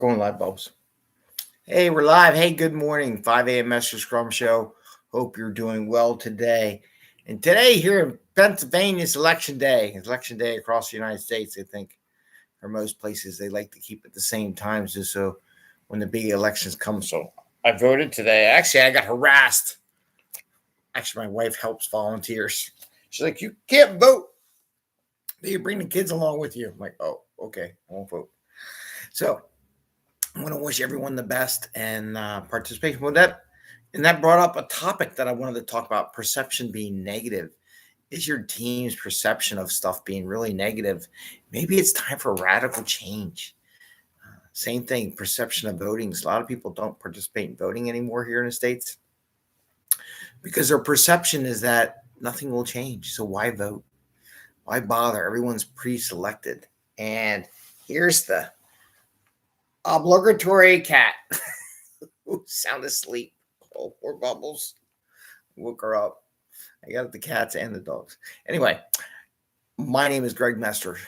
Going live, Bubs. Hey, we're live. Hey, good morning. 5 a.m. Mester Scrum Show. Hope you're doing well today. And today here in Pennsylvania is election day. It's election day across the United States, I think. For most places, they like to keep it the same times just so when the big elections come. So I voted today. Actually, I got harassed. Actually, my wife helps volunteers. She's like, you can't vote. You bring the kids along with you. I'm like, oh, okay, I won't vote. So I want to wish everyone the best and participation with that. And that brought up a topic that I wanted to talk about: perception being negative. Is your team's perception of stuff being really negative? Maybe it's time for radical change. Same thing, perception of voting. A lot of people don't participate in voting anymore here in the States because their perception is that nothing will change. So why vote? Why bother? Everyone's pre-selected. And here's the obligatory cat. Sound asleep. Oh, poor Bubbles. Woke her up. I got the cats and the dogs. Anyway, my name is Greg Mester.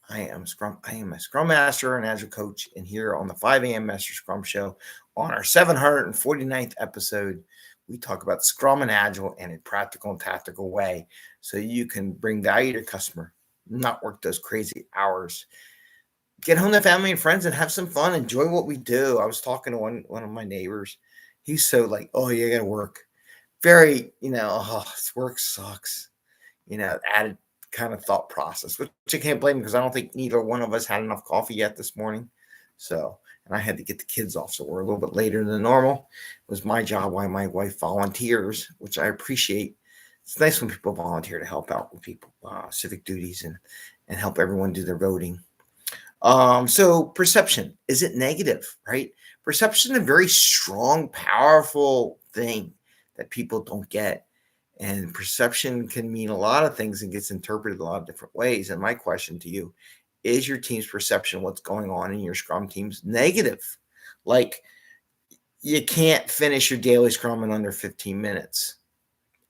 I am a Scrum Master and Agile coach, and here on the 5 a.m. Mester Scrum Show, on our 749th episode, we talk about Scrum and Agile in a practical and tactical way, so you can bring value to your customer, not work those crazy hours. Get home to family and friends and have some fun. Enjoy what we do. I was talking to one of my neighbors. He's so like, oh, you got to work. Very, work sucks. Added kind of thought process, which I can't blame him because I don't think neither one of us had enough coffee yet this morning. So, and I had to get the kids off, so we're a little bit later than normal. It was my job while my wife volunteers, which I appreciate. It's nice when people volunteer to help out with people, civic duties and help everyone do their voting. So perception, is it negative, right? Perception is a very strong, powerful thing that people don't get. And perception can mean a lot of things and gets interpreted a lot of different ways. And my question to you, is your team's perception, what's going on in your Scrum teams, negative? Like, you can't finish your daily Scrum in under 15 minutes.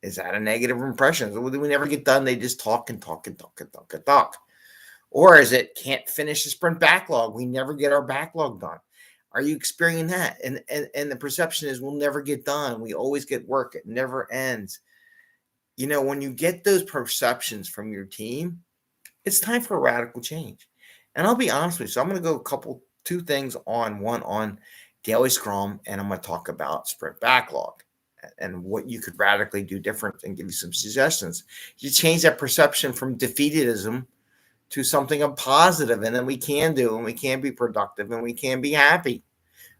Is that a negative impression? We never get done. They just talk and talk and talk and talk and talk. Or is it can't finish the sprint backlog? We never get our backlog done. Are you experiencing that? And the perception is we'll never get done. We always get work. It never ends. When you get those perceptions from your team, it's time for a radical change. And I'll be honest with you. So I'm going to go two things on. One on daily Scrum, and I'm going to talk about sprint backlog and what you could radically do different and give you some suggestions. You change that perception from defeatism to something of positive, and then we can do, and we can be productive, and we can be happy,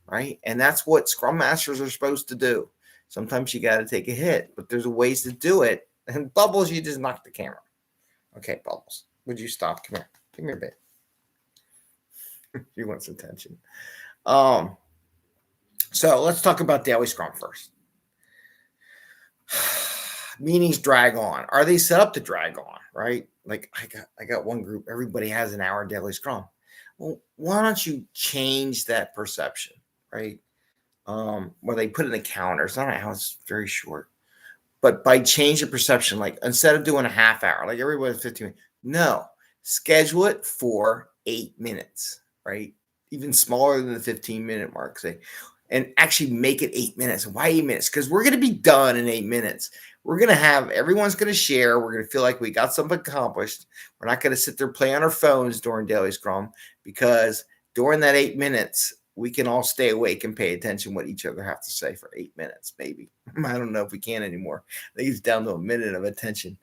right? And that's what Scrum Masters are supposed to do. Sometimes you got to take a hit, but there's ways to do it. And Bubbles, you just knocked the camera. Okay, Bubbles, would you stop? Come here. Give me a bit. He wants attention. So let's talk about daily Scrum first. Meetings drag on. Are they set up to drag on, right? Like I got one group, everybody has an hour daily Scrum. Well, why don't you change that perception, right? Where they put in a calendar. It's not an hour, it's very short. But by changing perception, like instead of doing a half hour, like everybody's 15 minutes, no, schedule it for 8 minutes, right? Even smaller than the 15-minute mark, say, and actually make it 8 minutes. Why 8 minutes? Because we're going to be done in 8 minutes. We're going to have, everyone's going to share. We're going to feel like we got something accomplished. We're not going to sit there play on our phones during daily Scrum, because during that 8 minutes, we can all stay awake and pay attention what each other have to say for 8 minutes, maybe. I don't know if we can anymore. I think it's down to a minute of attention.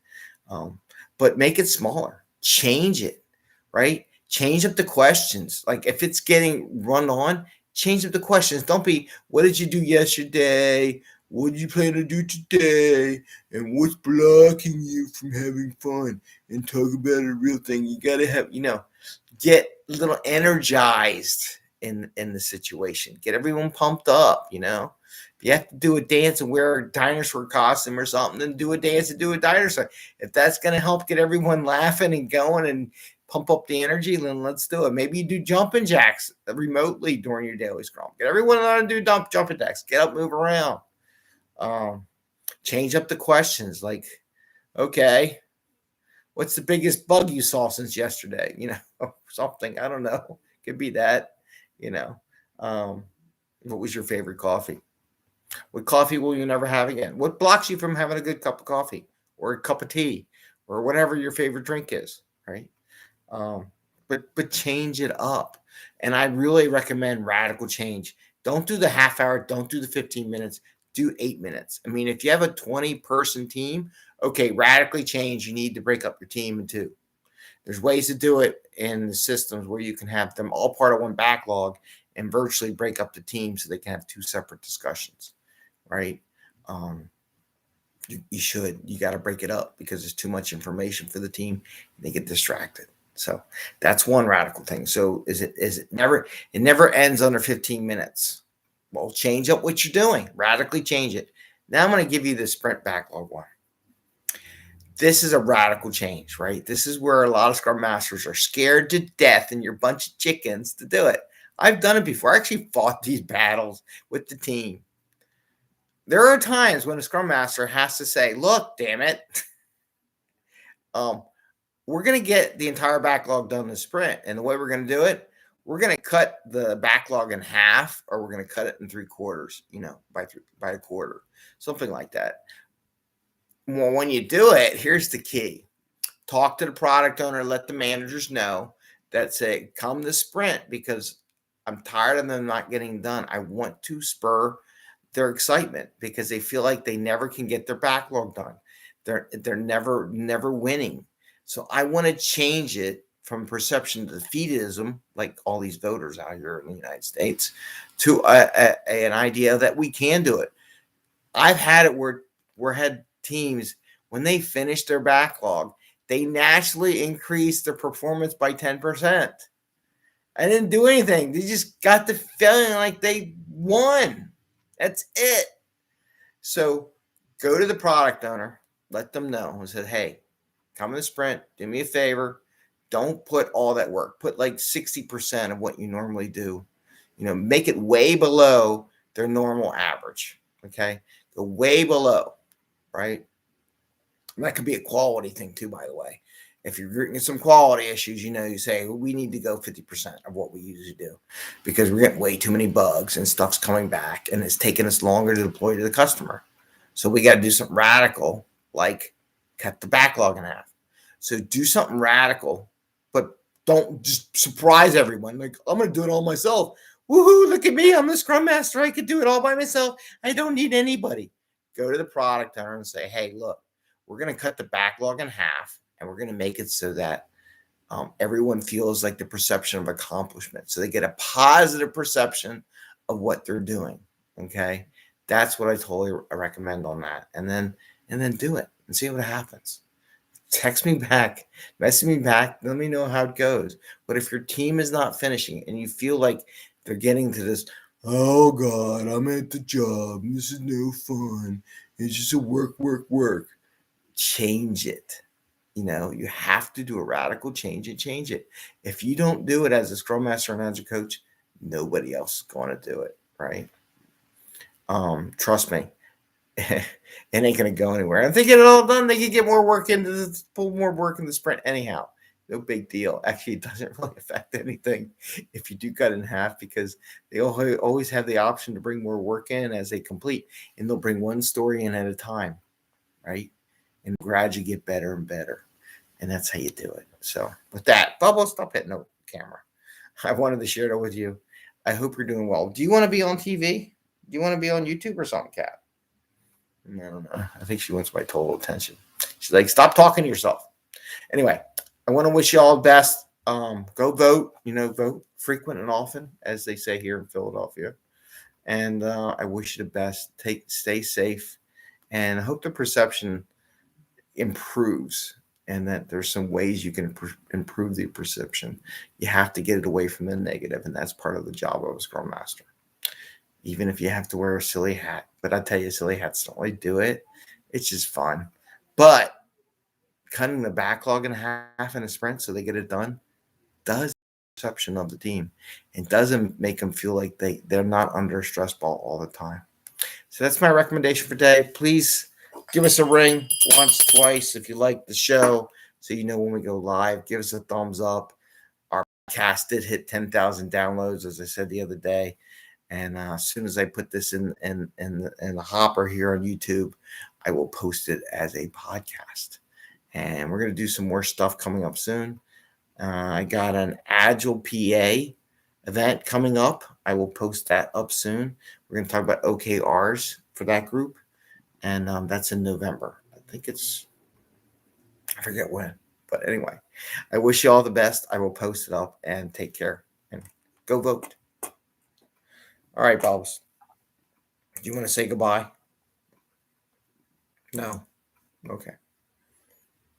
But make it smaller. Change it, right? Change up the questions. Like if it's getting run on, change up the questions. Don't be, what did you do yesterday? What did you plan to do today? And what's blocking you from having fun? And talk about a real thing. You got to have, get a little energized in the situation. Get everyone pumped up, If you have to do a dance and wear a dinosaur costume or something, then do a dance and do a dinosaur. If that's going to help get everyone laughing and going and pump up the energy, then let's do it. Maybe you do jumping jacks remotely during your daily Scrum. Get everyone on to do jumping jacks. Get up, move around. Change up the questions. Like, okay, what's the biggest bug you saw since yesterday? Something. I don't know. Could be that. What was your favorite coffee? What coffee will you never have again? What blocks you from having a good cup of coffee or a cup of tea or whatever your favorite drink is, right? Um, but change it up. And I really recommend radical change. Don't do the half hour, don't do the 15 minutes, do 8 minutes. I mean, if you have a 20-person team, okay, radically change. You need to break up your team in two. There's ways to do it in the systems where you can have them all part of one backlog and virtually break up the team so they can have two separate discussions, right? You got to break it up because there's too much information for the team. They get distracted. So that's one radical thing. So it never ends under 15 minutes. Well, change up what you're doing. Radically change it. Now I'm going to give you the sprint backlog one. This is a radical change, right? This is where a lot of Scrum Masters are scared to death and you're a bunch of chickens to do it. I've done it before. I actually fought these battles with the team. There are times when a Scrum Master has to say, look, damn it, we're going to get the entire backlog done in the sprint. And the way we're going to do it, we're going to cut the backlog in half or we're going to cut it in 3/4, by a quarter, something like that. Well, when you do it, here's the key. Talk to the product owner, let the managers know that say, come to sprint because I'm tired of them not getting done. I want to spur their excitement because they feel like they never can get their backlog done. They're never winning. So I want to change it from perception to defeatism, like all these voters out here in the United States, to an idea that we can do it. I've had it where we had teams, when they finish their backlog, they naturally increase their performance by 10%. I didn't do anything. They just got the feeling like they won. That's it. So go to the product owner, let them know and say, hey, come in the sprint, do me a favor. Don't put all that work. Put like 60% of what you normally do. Make it way below their normal average. Okay. Go way below, right? And that could be a quality thing too, by the way. If you're getting some quality issues, you say, well, we need to go 50% of what we usually do because we're getting way too many bugs and stuff's coming back and it's taking us longer to deploy to the customer. So we got to do something radical, like cut the backlog in half. So do something radical, but don't just surprise everyone. Like, I'm going to do it all myself. Woohoo, look at me. I'm the Scrum Master. I could do it all by myself. I don't need anybody. Go to the product owner and say, hey, look, we're going to cut the backlog in half and we're going to make it so that everyone feels like the perception of accomplishment. So they get a positive perception of what they're doing. Okay. That's what I totally recommend on that. And then do it and see what happens. Text me back, message me back. Let me know how it goes. But if your team is not finishing and you feel like they're getting to this, oh God, I'm at the job. This is no fun. It's just a work. Change it. You have to do a radical change and change it. If you don't do it as a Scrum Master and Agile coach, nobody else is going to do it, right? Trust me, it ain't going to go anywhere. And if they get it all done, they can get more work pull more work in the sprint anyhow. No big deal. Actually, it doesn't really affect anything if you do cut in half because they always have the option to bring more work in as they complete, and they'll bring one story in at a time, right? And gradually get better and better. And that's how you do it. So with that, Bubble, stop hitting the camera. I wanted to share that with you. I hope you're doing well. Do you want to be on TV? Do you want to be on YouTube or something, Kat? I don't know. I think she wants my total attention. She's like, stop talking to yourself. Anyway, I want to wish you all the best. Go vote. Vote frequent and often, as they say here in Philadelphia. And I wish you the best. Stay safe. And I hope the perception improves and that there's some ways you can improve the perception. You have to get it away from the negative, and that's part of the job of a Scrum Master. Even if you have to wear a silly hat. But I tell you, silly hats don't really do it. It's just fun. But cutting the backlog in half in a sprint so they get it done does perception of the team and doesn't make them feel like they're not under a stress ball all the time. So that's my recommendation for today. Please give us a ring once, twice if you like the show so you know when we go live. Give us a thumbs up. podcast did hit 10,000 downloads, as I said the other day. And as soon as I put this in the hopper here on YouTube, I will post it as a podcast. And we're going to do some more stuff coming up soon. I got an Agile PA event coming up. I will post that up soon. We're going to talk about OKRs for that group. And that's in November. I think I forget when. But anyway, I wish you all the best. I will post it up, and take care. And go vote. All right, Bobs. Do you want to say goodbye? No. Okay.